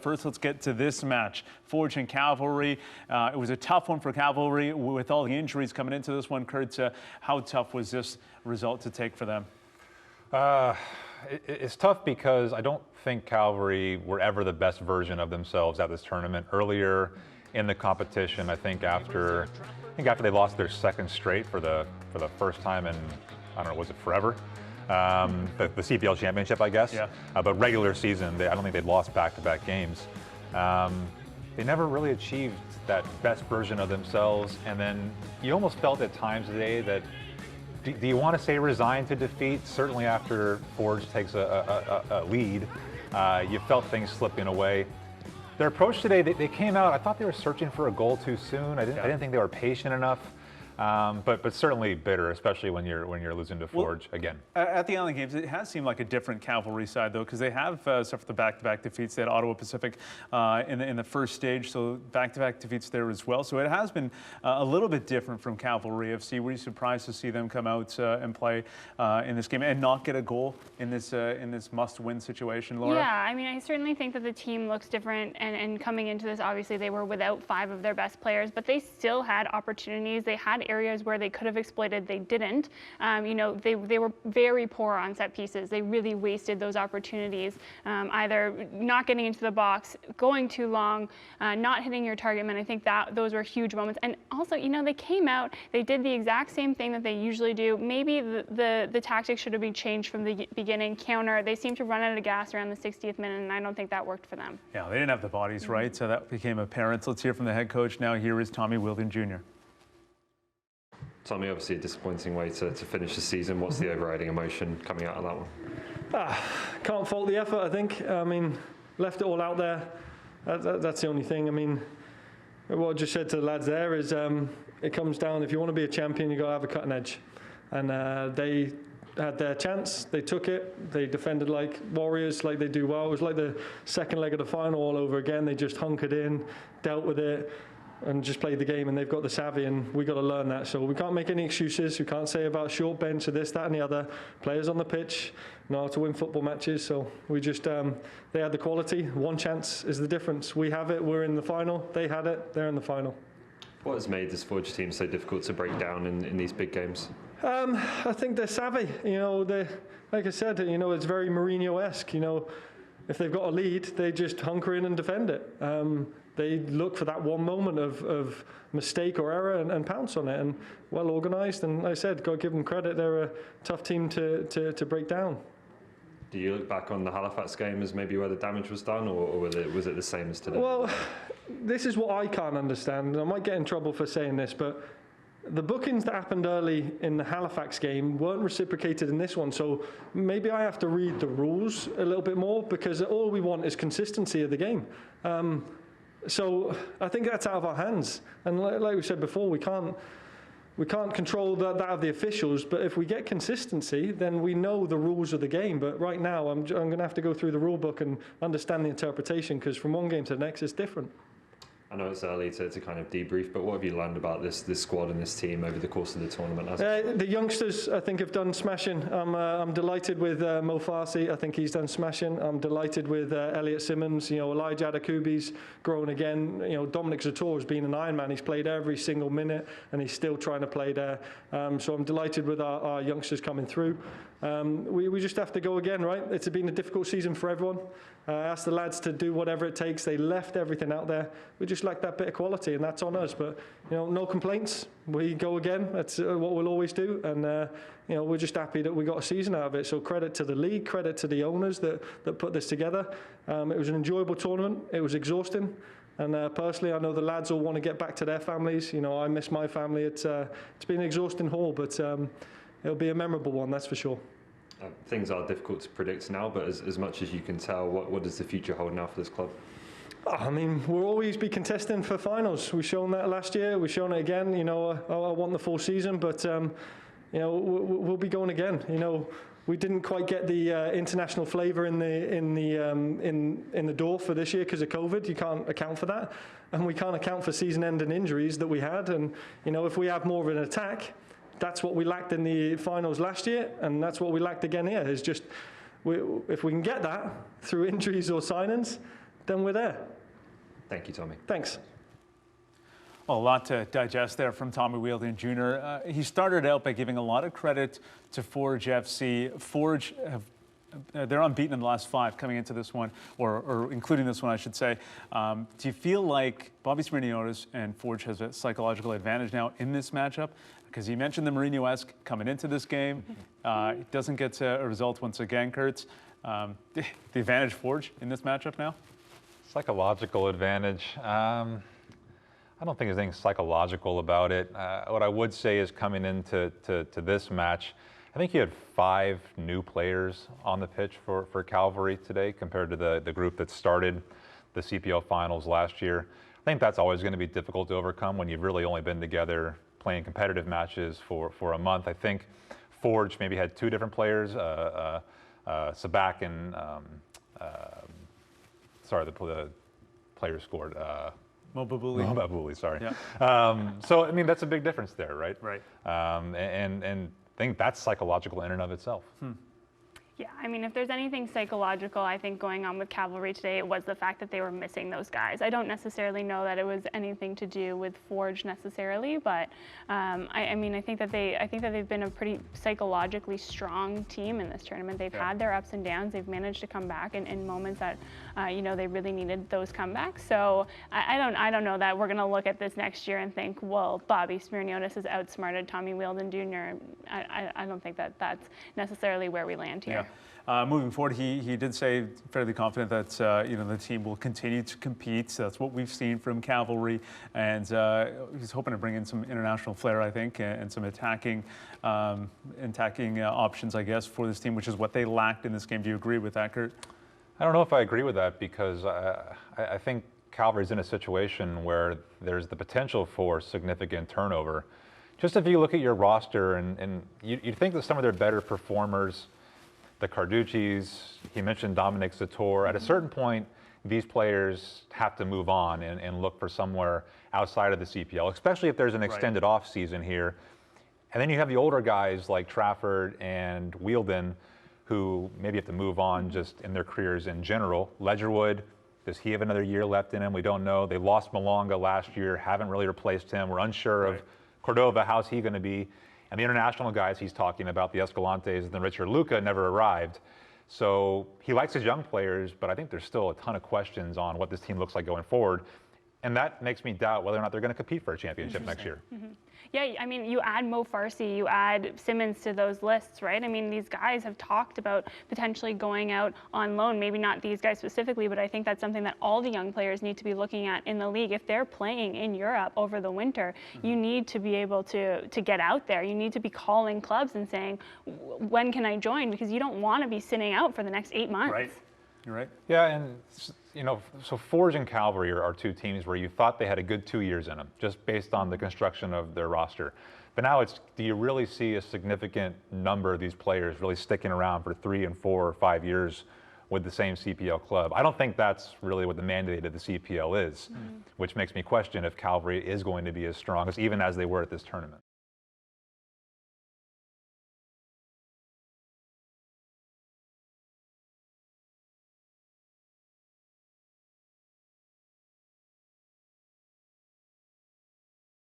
First, let's get to this match. Forge and Cavalry. It was a tough one for Cavalry with all the injuries coming into this one. Kurt, how tough was this result to take for them? It's tough because I don't think Cavalry were ever the best version of themselves at this tournament. Earlier in the competition, I think after they lost their second straight for the first time in, I don't know, was it forever? The CPL championship, I guess. Yeah. But regular season, I don't think they'd lost back-to-back games. They never really achieved that best version of themselves. And then you almost felt at times today that, do you want to say resigned to defeat? Certainly after Forge takes a lead, you felt things slipping away. Their approach today, they came out, I thought they were searching for a goal too soon. I didn't think they were patient enough. But certainly bitter, especially when you're losing to Forge again. At the Island Games, it has seemed like a different Cavalry side, though, because they have suffered the back-to-back defeats. They had Ottawa Pacific in the first stage, so back-to-back defeats there as well. So it has been a little bit different from Cavalry FC. Were you surprised to see them come out and play in this game and not get a goal in this must-win situation, Laura? Yeah, I mean, I certainly think that the team looks different, and coming into this, obviously, they were without 5 of their best players, but they still had opportunities. They had areas where they could have exploited, they didn't. You know, they were very poor on set pieces. They really wasted those opportunities, either not getting into the box, going too long, not hitting your target man. I think that those were huge moments. And also, you know, they came out, they did the exact same thing that they usually do. Maybe the tactics should have been changed from the beginning. Counter, they seemed to run out of gas around the 60th minute, and I don't think that worked for them. Yeah, they didn't have the bodies, right? So that became apparent. Let's hear from the head coach now. Here is Tommy Wheeldon Jr. Tommy, obviously a disappointing way to finish the season. What's the overriding emotion coming out of that one? Can't fault the effort, I think. I mean, left it all out there. That's the only thing. I mean, what I just said to the lads there is it comes down, if you want to be a champion, you've got to have a cutting edge. And they had their chance, they took it, they defended like warriors, like they do well. It was like the second leg of the final all over again. They just hunkered in, dealt with it, and just played the game, and they've got the savvy, and we got to learn that. So we can't make any excuses. We can't say about short bench or this, that, and the other. Players on the pitch know how to win football matches. So we just they had the quality. One chance is the difference. We have it. We're in the final. They had it. They're in the final. What has made this Forge team so difficult to break down in these big games? I think they're savvy. You know, they, like I said, you know, it's very Mourinho-esque. You know, if they've got a lead, they just hunker in and defend it. They look for that one moment of mistake or error and pounce on it, and well organised. And like I said, got to give them credit. They're a tough team to break down. Do you look back on the Halifax game as maybe where the damage was done, or was it the same as today? Well, this is what I can't understand, and I might get in trouble for saying this, but the bookings that happened early in the Halifax game weren't reciprocated in this one, so maybe I have to read the rules a little bit more, because all we want is consistency of the game. So I think that's out of our hands, and like we said before, we can't control that of the officials, but if we get consistency, then we know the rules of the game. But right now, I'm going to have to go through the rule book and understand the interpretation, because from one game to the next, it's different. I know it's early to kind of debrief, but what have you learned about this squad and this team over the course of the tournament? The youngsters, I think, have done smashing. I'm delighted with Mo Farsi. I think he's done smashing. I'm delighted with Elliot Simmons. You know, Elijah Adakubi's grown again. You know, Dominic Zator has been an Ironman. He's played every single minute, and he's still trying to play there. So I'm delighted with our youngsters coming through. We just have to go again, right? It's been a difficult season for everyone. I asked the lads to do whatever it takes. They left everything out there. We just lack that bit of quality, and that's on us. But, you know, no complaints. We go again. That's what we'll always do. And, you know, we're just happy that we got a season out of it. So credit to the league, credit to the owners that put this together. It was an enjoyable tournament. It was exhausting. And personally, I know the lads all want to get back to their families. You know, I miss my family. It's been an exhausting haul, but it'll be a memorable one, that's for sure. Things are difficult to predict now, but as much as you can tell, what does the future hold now for this club? I mean, we'll always be contesting for finals. We've shown that last year. We've shown it again. You know, I want the full season, but you know, we'll be going again. You know, we didn't quite get the international flavour in the door for this year because of COVID. You can't account for that, and we can't account for season-ending injuries that we had. And you know, if we have more of an attack, that's what we lacked in the finals last year, and that's what we lacked again here. Is just if we can get that through injuries or signings, then we're there. Thank you, Tommy. Thanks. Well, a lot to digest there from Tommy Wheeldon Jr. He started out by giving a lot of credit to Forge FC. Forge they're unbeaten in the last 5 coming into this one, or including this one, I should say. Do you feel like Bobby Smirniotis and Forge has a psychological advantage now in this matchup? Because you mentioned the Mourinho-esque coming into this game. It doesn't get a result once again, Kurt. The advantage Forge in this matchup now? Psychological advantage. I don't think there's anything psychological about it. What I would say is coming into this match, I think you had 5 new players on the pitch for Cavalry today compared to the group that started the CPL finals last year. I think that's always going to be difficult to overcome when you've really only been together playing competitive matches for a month. I think Forge maybe had 2 different players, Sabak and, sorry, the player scored. Mobabuli, sorry. Yeah. So, I mean, that's a big difference there, right? Right. And I think that's psychological in and of itself. Yeah, I mean, if there's anything psychological, I think going on with Cavalry today, it was the fact that they were missing those guys. I don't necessarily know that it was anything to do with Forge necessarily, but I mean, I think that they've been a pretty psychologically strong team in this tournament. They've had their ups and downs. They've managed to come back in moments that you know, they really needed those comebacks. So I don't know that we're going to look at this next year and think, well, Bobby Smirniotis has outsmarted Tommy Wheeldon Jr. I don't think that that's necessarily where we land here. Yeah. Moving forward, he did say fairly confident that you know, the team will continue to compete. So that's what we've seen from Cavalry, and he's hoping to bring in some international flair, I think, and some attacking options, I guess, for this team, which is what they lacked in this game. Do you agree with that, Kurt? I don't know if I agree with that, because I think Cavalry's in a situation where there's the potential for significant turnover. Just if you look at your roster, and you'd think that some of their better performers, the Carduccis, he mentioned Dominic Zator, at a certain point, these players have to move on and look for somewhere outside of the CPL, especially if there's an extended off season here. And then you have the older guys like Trafford and Wheeldon, who maybe have to move on just in their careers in general. Ledgerwood, does he have another year left in him? We don't know. They lost Malonga last year, haven't really replaced him. We're unsure of Cordova, how's he going to be? And the international guys he's talking about, the Escalantes and the Richard Luca, never arrived. So he likes his young players, but I think there's still a ton of questions on what this team looks like going forward. And that makes me doubt whether or not they're going to compete for a championship next year. Yeah, I mean, you add Mo Farsi, you add Simmons to those lists, right? I mean, these guys have talked about potentially going out on loan, maybe not these guys specifically, but I think that's something that all the young players need to be looking at in the league. If they're playing in Europe over the winter, you need to be able to get out there. You need to be calling clubs and saying, when can I join? Because you don't want to be sitting out for the next 8 months. Right. You're right. Yeah, and you know, so Forge and Cavalry are 2 teams where you thought they had a good 2 years in them, just based on the construction of their roster. But now it's, do you really see a significant number of these players really sticking around for 3 and 4 or 5 years with the same CPL club? I don't think that's really what the mandate of the CPL is, which makes me question if Cavalry is going to be as strong as even as they were at this tournament.